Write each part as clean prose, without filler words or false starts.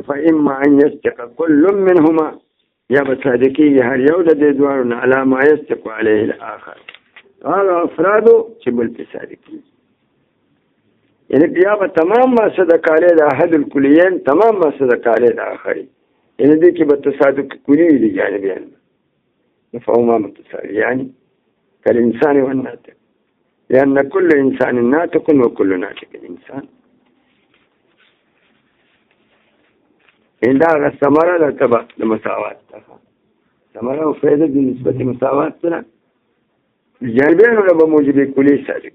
فإما أن يصدق كل منهما يا بصادقي هر يولد دوارنا على ما يصدق عليه الآخر هذا أفراده شبه التصادقي يعني يا تمام ما صدق عليه أحد الكليين تمام ما صدق عليه الآخرين يعني ذيك بالتصادق كلي لجانبين فهما متصادق يعني كالإنسان والناطق لأن كل إنسان ناطق وكل ناطق إنسان إن دار الثمرة لا تبع المساواة ثمرة وفائدة بالنسبة للمساواة لا الجانبين ولا بموجب كل صادق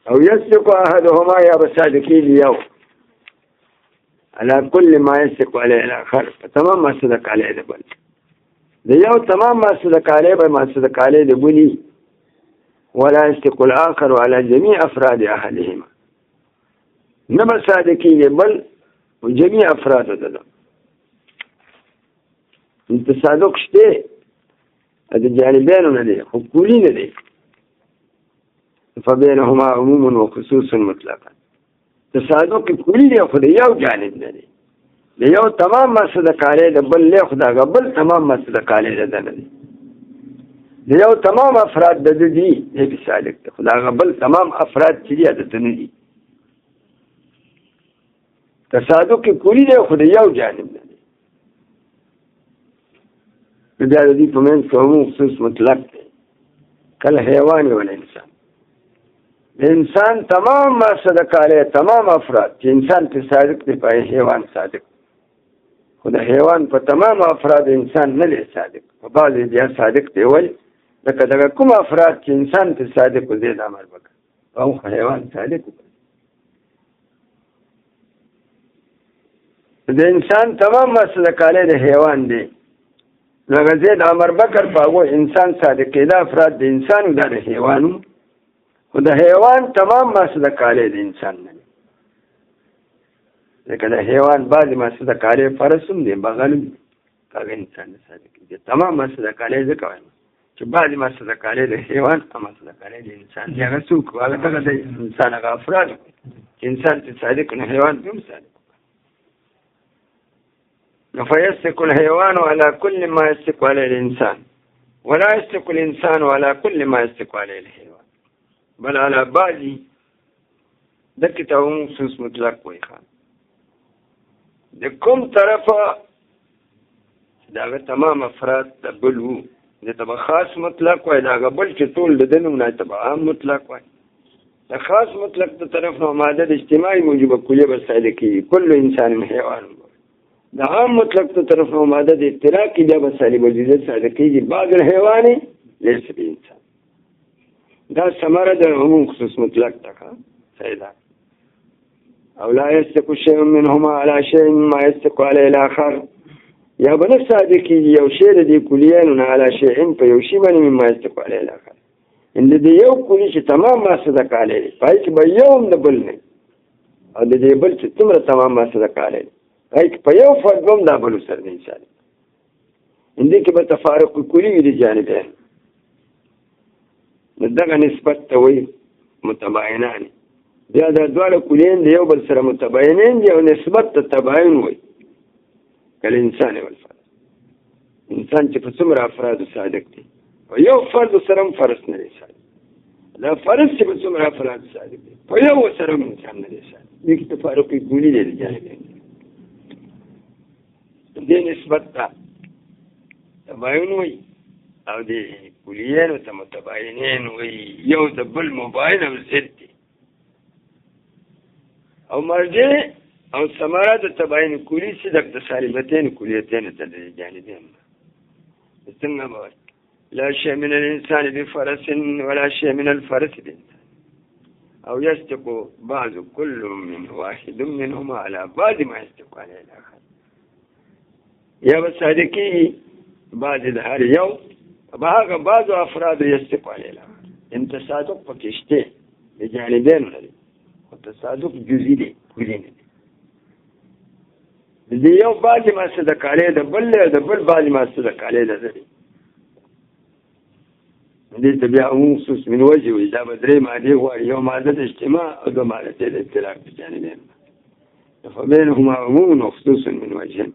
أو يصدق أحدهما يا بصادقي اليوم على كل ما يصدق عليه الآخر فتمام ما صدق عليه دبل اليوم تمام ما صدق عليه بما صدق عليه دبني ولا يصدق الآخر على جميع أفراد أحدهما نما صادقي بل وجميع أفراد هذا انت صادق شتي هذا الجانبين ولديه وكلين لديه فبينهما عموم وخصوص مطلقا تصادق كل يأخذ يو جانب لديه ليو تمام ما صدق عليه بل يأخذ قبل تمام ما صدق عليه لديه ليو تمام أفراد ددي هي بصادق تأخذ قبل تمام أفراد تدي ددي تصادق كل يأخذ يو جانب لديه بدأ دي فمن فهمه خصوص مطلق كالحيوان والإنسان الإنسان تمام ما صدق عليه تمام أفراد إنسان تصادق تبقى حيوان صادق خد حيوان فتمام أفراد إنسان نلي صادق فبعض دي صادق تقول لك كم أفراد إنسان تصادق وزيد عمر بك فهو حيوان صادق الإنسان تمام ما صدق عليه حيوان دي لك زيد عمر بكر فهو إنسان صادق إذا أفراد إنسان وده حيوان وده حيوان تمام ما صدق عليه الإنسان لكن الحيوان بعد ما صدق عليه فرسم دي بغلم كاغ إنسان صادق تمام ما صدق عليه ذكوان بعد ما صدق عليه الحيوان أما صدق عليه الإنسان يعني سوق وعلى كذا إنسان أفراد إنسان تصادق الحيوان بهم صادق فيصدق الحيوان على كل ما يصدق عليه الإنسان ولا يصدق الإنسان على كل ما يصدق عليه الحيوان بل على بعض دكته خصوص مطلق ويخان دكم طرفا داغ تمام افراد تبلو دتبا خاص مطلق وي داغ بل چطول ددنو نتبا عام مطلق وي دا خاص مطلق طرفنا مادة اجتماعي موجب كلية بسالكي كل انسان حيوان دا عام مطلق طرفنا مادة اتراكي دا بسالي بجيزة سالكي بعض الحيواني ليس بإنسان دا ثمرة دا عموم خصوص مطلق تكا سيدا أو لا يستق شيء منهما على شيء ما يستق عليه الآخر يا بني صادقي يوشي دي كليان على شيء فيوشي من مما يستق عليه الآخر إن دي يو كليش تمام ما صدق عليه فايك بيوم دبلني أو دي بلش تمر تمام ما صدق عليه فايك بيوم فردهم دابلو سر الإنسان إن دي كبه تفارق كلي دي جانبين ندغى نسبة توي متباينان دي هذا دوالة كلين دي يوبل سر متباينين دي ونسبة التباين وي كالإنسان والفرد إنسان تفسمر أفراد صادق دي ويو فرد سرم فرسنا لسان لا فرس تفسمر أفراد صادق دي ويو سرم إنسان لسان دي تفارق كلي دي جانبين دي نسبة تباين وي أو دي كليين وتمتباينين وي يو دبل مباين أو زدي أو مرجع أو ثمرات التباين كلي صدق تسالبتين كليتين تدريجانبين استنى بقى لا شيء من الإنسان بفرس ولا شيء من الفرس بإنسان أو يصدق بعض كل من واحد منهما على بعض ما يصدق عليه الآخر يا بصادقي بعد ظهر يوم بعض أفراد يصدق عليه الآخر انت صادق فكشتين بجانبين ولدي والتصادق جزئي كلين دي يوم بعد ما صدق عليه دبل بعد ما صدق عليه دبل دي تبيع مخصوص من وجه وإذا بدري ما دي هو يوم هذا الاجتماع أو ما على الاتلاف بجانبين فبينهما عموم وخصوص من وجه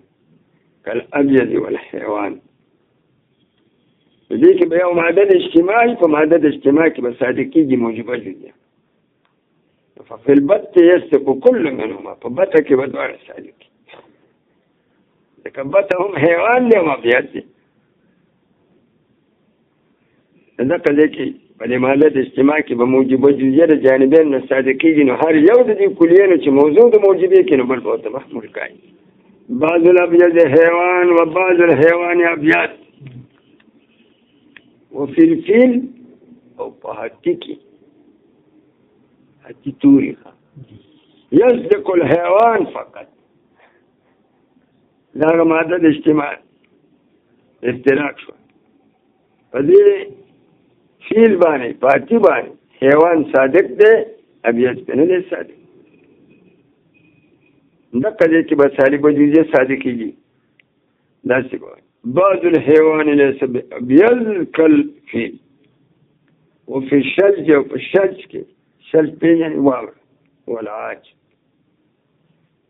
كالأبيض والحيوان. فديك بيوم عدد اجتماعي فمعدد اجتماعي بصادقي موجبة جزية. ففي البط يسق كل منهما فبطك بدوار صادقي لكن بطهم حيوان لهم أبيض ذاك ذيك فلماذا اجتماعي بموجبة جزية جانبين من الصادقي نهار يود دي كليين موجود موجبه كنو بالبوت محمول كاين بعض الأبيض حيوان وبعض الحيوان أبيض. وفي الفيل أو بهاتيكي هاتي توريخا يصدق الحيوان فقط لا مادة اجتماع اشتراك شو فدي فيل باني بهاتي باني حيوان صادق ده أبيض بني صادق ندق ذيك بسالي بجوزية صادقي جي لا سيقول بعض الحيوان ليس أبيض كالفيل. وفي الشلج والشلج الشلج يعني واو والعاج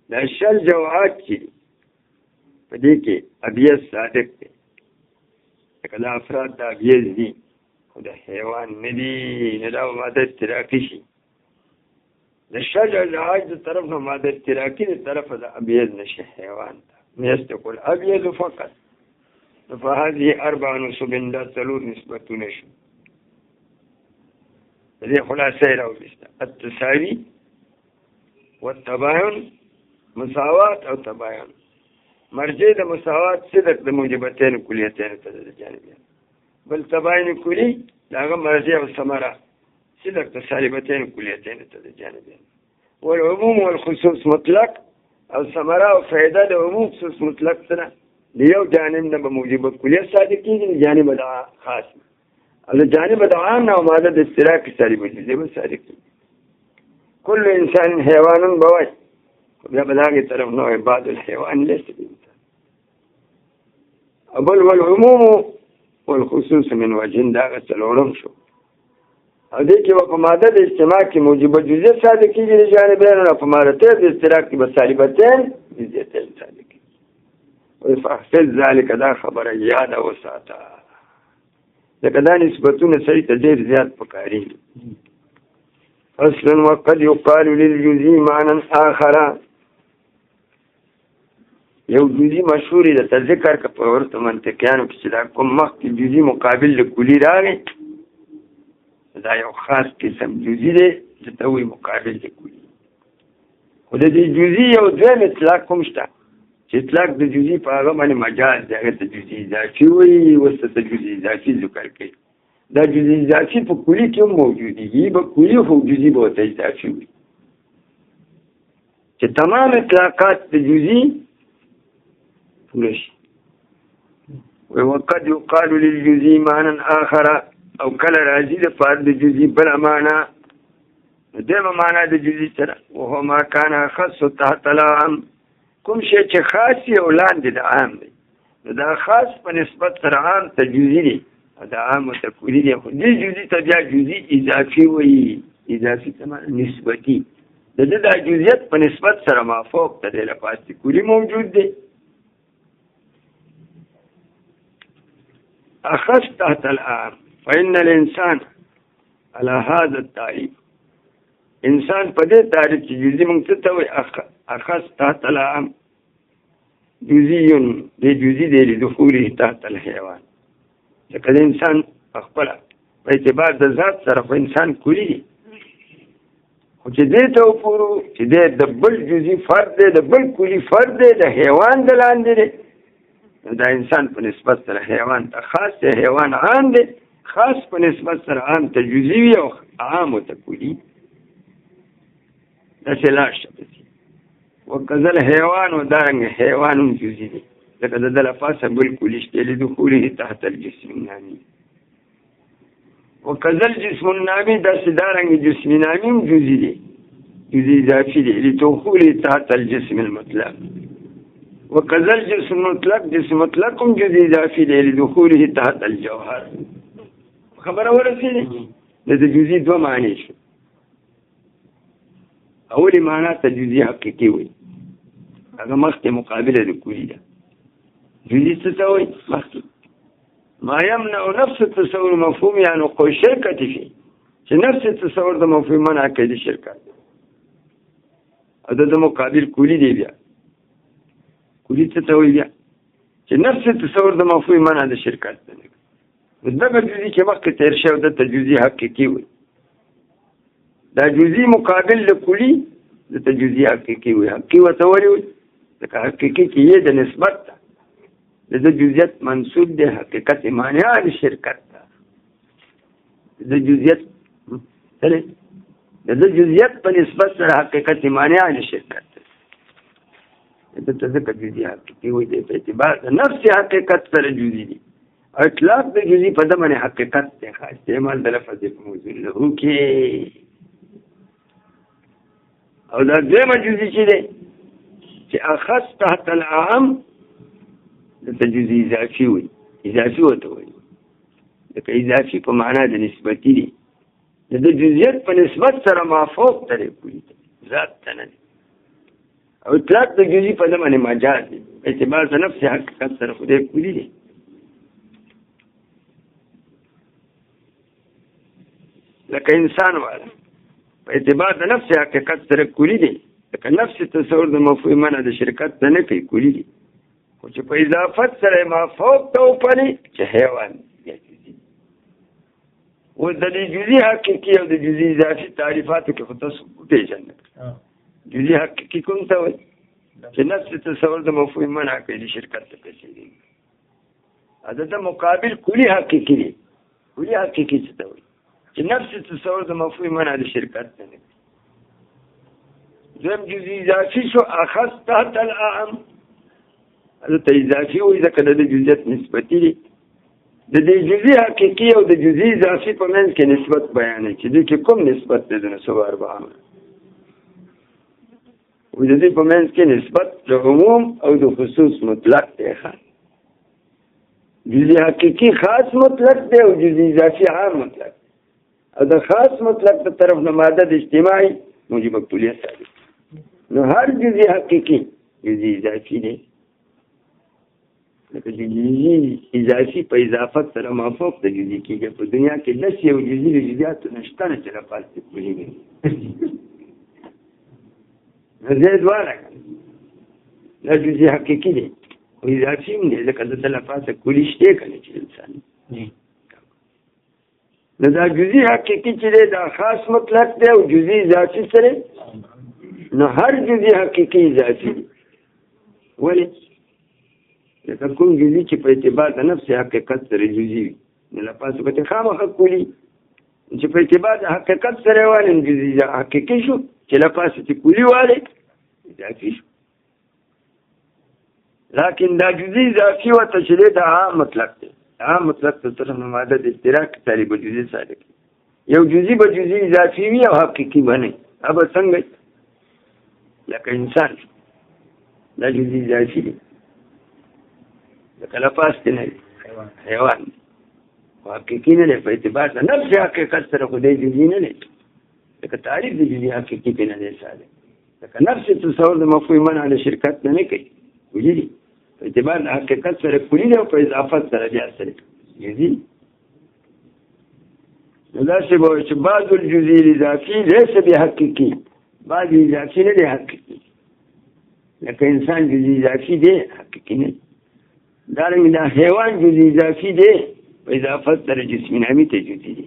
لا الشلج وعاج فديك أبيض صادق لكن أفراد أبيض دي وده حيوان ندي نداو مادة تراكشي الشلج والعاج طرفنا مادة تراكي الطرف ده أبيض نشي حيوان يستقل الأبيض فقط. فهذه 4 نسب لا تلوث نسبة نشو. هذه خلاصة لو التساوي والتباين مساواة أو تباين. مرجع مساواة صدق بموجبتين كليتين الجانبين. بل تباين كلي لا مرجع الثمرة صدق تسالبتين كليتين الجانبين. والعموم والخصوص مطلق الثمرة وفائدة العموم خصوص مطلق سنة. ليو جانبنا بموجب الكلية الصادقين جانب خاص الجانب العام وماذا الاشتراك السالب الجزء الصادقين. كل إنسان حيوان بوي بلاغي طرف نوع بعض الحيوان ليس بإنسان. بل والعموم والخصوص من وجه داغة العلوم شو هذيك وفماذا الاجتماع موجب الجزء الصادقين لجانبين وفماذا الاشتراك بالسالبتين جزئتين صادقين. ويفحصل ذلك دا خبر يادا وساتا لكن دا نسبتون سيطة دير زياد بكارين. أصلا وقد يقال للجزي معنى آخر يو جزي مشهور إذا تذكر كفورت منطقيانو كسلاكم مخت الجزي مقابل لكلي راغي دا يو خاص كسم جزي دي تتوي مقابل لكلي وده دي جزي يو دوين اطلاقكم شتا اطلاق د جزئی په هغه باندې مجاز دی هغه ته جزئی اضافي وایي وسط ته جزئی اضافي ذکر کوي دا جزئی اضافي په کلي کې هم موجود دي به کلي خو جزئی به ورته اضافي وي چې تمام اطلاقات د جزئی پوره شي. وقد يقال للجزئی معنى آخر او کله راځي د پاره د جزئی بله معنا دغه معنا د جزئی سره وهو ما كان خاص تحت العام کوم شی چې خاص یې ولاندې د عام دی نو دا خاص په نسبت سره عام ته جزئی دی دا عام ته کلي دی. خو دې جزئی ته بیا جزئی اضافي وایي اضافي ته نسبتي د دې دا جزئیت په نسبت سره مافوق ته دی لپاره کلي موجود دی. أخذ تحت العام فإن الإنسان على هذا التعريف إنسان بدأ تعريف جزئي مكتوي أخذ تحت العام جزئي لجزئي لدخوله تحت الحيوان. لكن الإنسان أخبره باعتبار ذات صرف إنسان كلي وجديته وفورو جديه دبل جزئي فرد دبل كلي فرد ده حيوان دلاندي دا انسان په نسبت سره حیوان ته خاص دی حیوان عام دی خاص په نسبت سره عام ته جزئی او عام ته کلی دا سلاش شپسي وکذل حیوان و دارنګ حیوان جزئی دی لکه د لفظ بالکل اشتل دخوله تحت الجسم النامي وکذل جسم النامي دا دارنګ جسم نامي جزئی دی جزئی اضافي دی لدخوله تحت الجسم المطلق وكذل جسم مطلق جزء اضافي لدخوله تحت الجوهر. خبر ورسيني لذا جزء دو معنی شو. اول معنی ته جزء حقيقي وي هغه مخکې مقابله د کلي ده. جزئی څه ته وایي؟ مخکې ما یمنع نفس التصور مفهوم یعنی خو شرکت فی چې نفس تصور د مفهوم منع کوي د شرکت او د مقابل کلی دی. بیا کلی څه ته وایي؟ بیا چې نفس تصور د مفهوم منع د شرکت ده. دغه جزئی چې مخکې تیر شوی د جزئی حقیقي وي. دا جزئی مقابل د کلی د جزئی حقیقي وي. حقیقي ورته ولې وایي؟ ځکه حقیقي کې یې د نسبت ده د جزئیت منسوب دی حقیقت مانع د شرکت ده. د جزئیت د جزئیت په نسبت سره حقیقت مانع د شرکت ده. د ځکه جزئی حقیقي وي د اعتبار د نفس حقیقت سره جزئی دي. اطلاق د جزئی په دمنه حقیقت دی. استعمال د لفظ په موضوع له کې او دا دویمه جزئی چې دی چې اخذ تحت العام دلته جزئی اضافي وي. اضافي ورته وایي لکه اضافي په معنا د نسبتي دي. د جزئیت په نسبت سره مافوق ترې کلي ته ذات ته نه دي. او اطلاق د جزئی په دمنه مجاز دی اعتبار د نفس حقیقت سره خدای کلي دی. لکه انسان والا په اعتبار د نفس حقیقت سره کلی دی. لکه نفس تصور د مفهوم منع د شرکت ته نه کوي کلی دی. خو چې په اضافت سره مافوق ته وپلي چې حیوان یا جزئی. اوس د دې جزئی حقیقي او د جزئی اضافي تعریفاتو کې خو تاسو وپېژنئ. جزئی حقیقي کوم ته وایي؟ چې نفس تصور د مفهوم منع کوي د شرکت ته کوي. د مقابل کلی حقیقي دی. کلی حقیقي څه ته وایي؟ چې نفس تصور د مفهوم منع د شرکت ته نه. دویم جزئی اضافي شو اخذ تحت الاعم. هلته اضافي وایي ځکه د جزئیت نسبتي دی. د دې جزئی حقیقي او د جزئی اضافي په منځ کې نسبت بیانوي چې دوی کې کوم نسبت دی د نسب اربعه وایي د دې په منځ کې نسبت د عموم او د خصوص مطلق دی. جزئی حقیقي خاص مطلق دی او جزئی اضافي عام مطلق. او د خاص مطلق په طرف نه ماده د اجتماعي موجب کلیه ثابت. نو هر جزئی حقیقي جزئی اضافي دی. لکه جزئی اضافي په اضافت سره مافوق د جزئی کېږي. په دنیا کې لس یو جزئی د جزئیاتو نشته نه چې لپاره کلی وي. نو زه دواړه دا جزئی حقیقي دی او اضافي هم دی ځکه دلته لپاره کلی شته که نه چې انسان. نو دا جزئی حقیقي چې دی دا خاص مطلق دی او جزئی اضافي سره نو هر جزئی حقیقي اضافي دی. ولې؟ لکه کوم جزئی چې په اعتبار د نفس حقیقت سره جزئی وي نو لپاسو به خامخا کلي چې په اعتبار د حقیقت سره والی جزئی حقیقي شو چې لپاسو چې کلي والی اضافي شو. لیکن دا جزئی اضافي ورته چې دی دا عام مطلق دی. عام مطلق ته طرف نه ماده د اشتراک تعریف جزئی صادق. یو جزئی به جزئی اضافي وي او حقیقي به نه. اب څنګه لکه انسان دا جزئی اضافي دی لکه لپاس کې نه حیوان او حقیقي نه دی په اعتبار د نفس حقیقت سره خدای جزئی نه دی. لکه تعریف د جزئی حقیقي کې نه دی صادق. لکه نفس تصور د مفهوم منع د شرکت نه کوي وجدي په اعتبار د حقیقت سره کلی دی او په اضافت سره بیا سره جزئی. نو داسې به وایي چې بعض الجزئی الاضافي لیس بحقیقي. بعض اضافي نه دی حقیقي. لکه انسان جزئی اضافي دی حقیقي نه. دارنګه دا حیوان جزئی اضافي دی په اضافت سره جسم نامي ته جزئی دی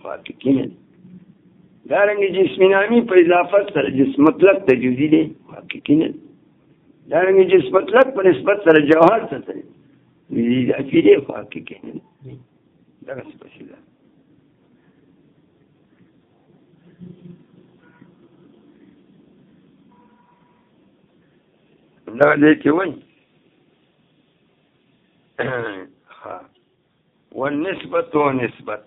حقیقي نه. دارنګه جسم نامي په اضافت سره جسم مطلق ته جزئی دی حقیقي نه. دارنګه جسم مطلق په نسبت سره جوهر ته سره جزئی اضافي دی حقیقي نه. دغه څه پسې ده. دا دې کې وایي والنسبة ونسبت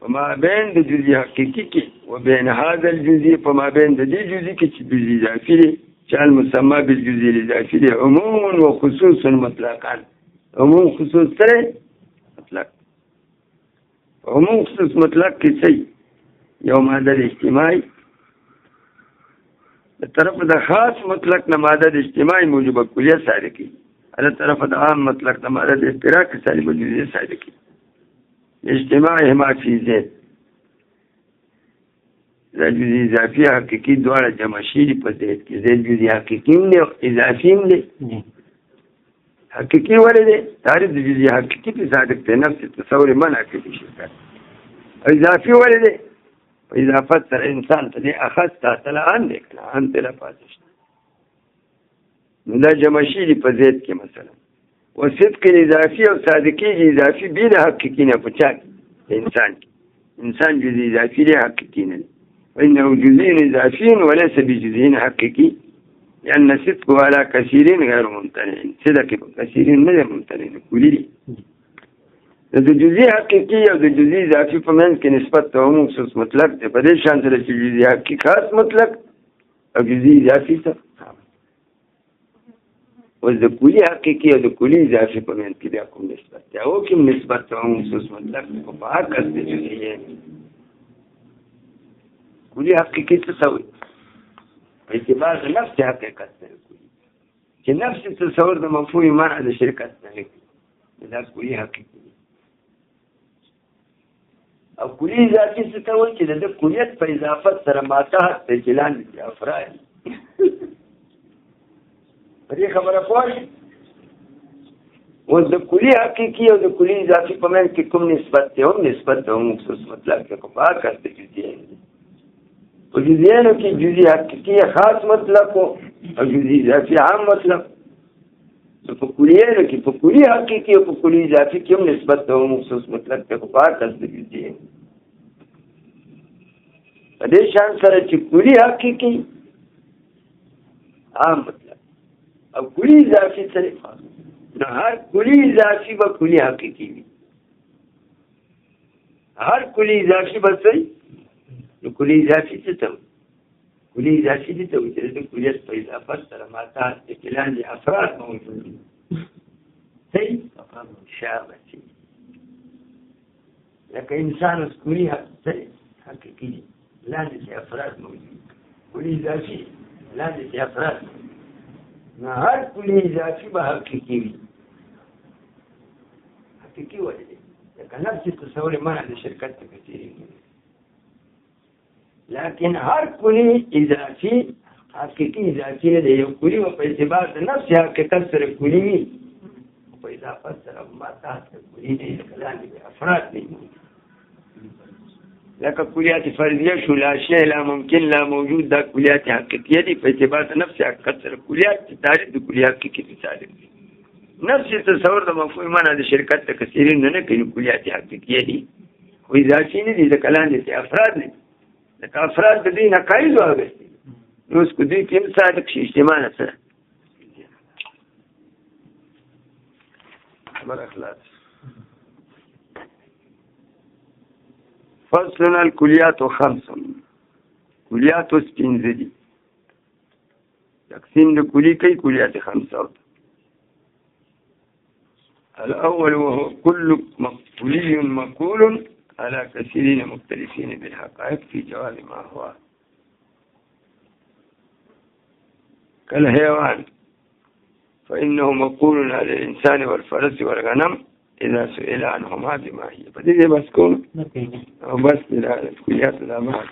وما بين د جزئی حقیقي کې وبين هذا الجزئی فما بين د دې جزئی کې چې جزئی اضافي دی چې المسمى بالجزئی الاضافي دی عموم وخصوص مطلقا. عموم خصوص سره مطلق. عموم خصوص مطلق کې څه یو ماده اجتماعي د طرف د خاص مطلق نه ماده د اجتماعي موجبه کلیه صادره کی ال طرف د عام مطلق نه ماده د اشتراک سالبه جزئیه صادره کی اجتماعهما فی ذات دا جزئی اضافي حقیقي دواړه جمع شي په ذات کې ذات جزئی حقیقي هم دی او اضافي هم دی حقیقي ولې دی تعریف د جزئی حقیقي په صادق دی نفس تصور منع کوي شي اضافي ولې دی په اضافت سره انسان ته دی اخذ تعالی ان دی کنه ان ته لا پاتې نو دا جمع شي په ذات کې مثلا وصدق اضافي او صادقي اضافي بین حقیقي نه پچا انسان جزئی اضافي دی حقیقي نه فإنه جزء إضافي وليس بجزء حقيقي لأن صدقه على كثيرين غير ممتنع صدق كثيرين غير ممتنع كلي د جزء حقيقي او د جزء اضافي په منځ کې نسبت ته عموم خصوص مطلق دی په دې شان سره چې جزء حقيقي خاص مطلق او جزء اضافي څه او د کلی حقيقي او د کلی اضافي په منځ کې د کوم نسبت دی او کوم نسبت ته عموم خصوص مطلق دی په هر کس د جزئیه کلی حقیقی تصور په اعتبار د نفس حقیقت سره کوي چې نفس تصور د مفهوم معنی د شرکت نه کوي دا کلی حقیقي او کلی ذاتی تصور چې د کلیت په اضافت سره ماته د جلان د افراد پرې خبره پوه او د کلی حقیقي او د کلی اضافي په منځ کې کوم نسبت دی هم نسبت د عموم خصوص مطلق کې په هر کس د جزئیه په جزئیانو کې جزئی حقیقي خاص مطلق او جزئی اضافي عام مطلق په کلیانو کې په کلی حقیقي او په کلی اضافي کې هم نسبت ته مخصوص مطلق ته په هر کس د جزئی په دې شان سره چې کلی حقیقي عام مطلق او کلی اضافي سره نو هر کلی اضافي به کلی حقیقي وي هر کلی اضافي به څه نو کلی اضافي څه ته کلی اضافي دي ته چې د کلیت په اضافت سره ماته استقلال دي افراد موجود دي صحیح شابه لکه انسان اوس کلی حقیقي دي لاندې چې افراد موجود کلی اضافي لاندې چې افراد نو هر کلی اضافي به حقیقي وي حقیقي ولې دی لکه نفس تصور منع د شرکت ته کثیري لیکن هر کلی اضافي حقیقي اضافي نه دی یو کلی په اعتبار د نفس حقیقت سره کلی وي په اضافت سره ما تاسو کلی دی کلام دي افراد دي لکه کلیات فردیه شو لا شیء لا ممکن لا موجود دا کلیات حقیقیه دي په اعتبار د نفس حقیقت سره کلیات تعریف د کلیات حقیقي مثال دي نفس تصور د مفهوم معنا د شرکت ته کثیرین نه کوي کلیات حقیقیه دي خو اضافي نه دي د کلام دي افراد دي لکه افراد د دین عقاید واغستي نو اس کو دوی کې صادق شي اجتماع نه سره خبر اخلاص فصل الكليات خمس كليات سپنځه دي تقسیم د کلی کوي کلیات خمسه الاول وهو كل كلي مقول على كثيرين مختلفين بالحقائق في جواب ما هو كالحيوان فإنه مقول على الإنسان والفرس والغنم إذا سئل عنهما بما هي فدي بس كون بس الكليات لا ما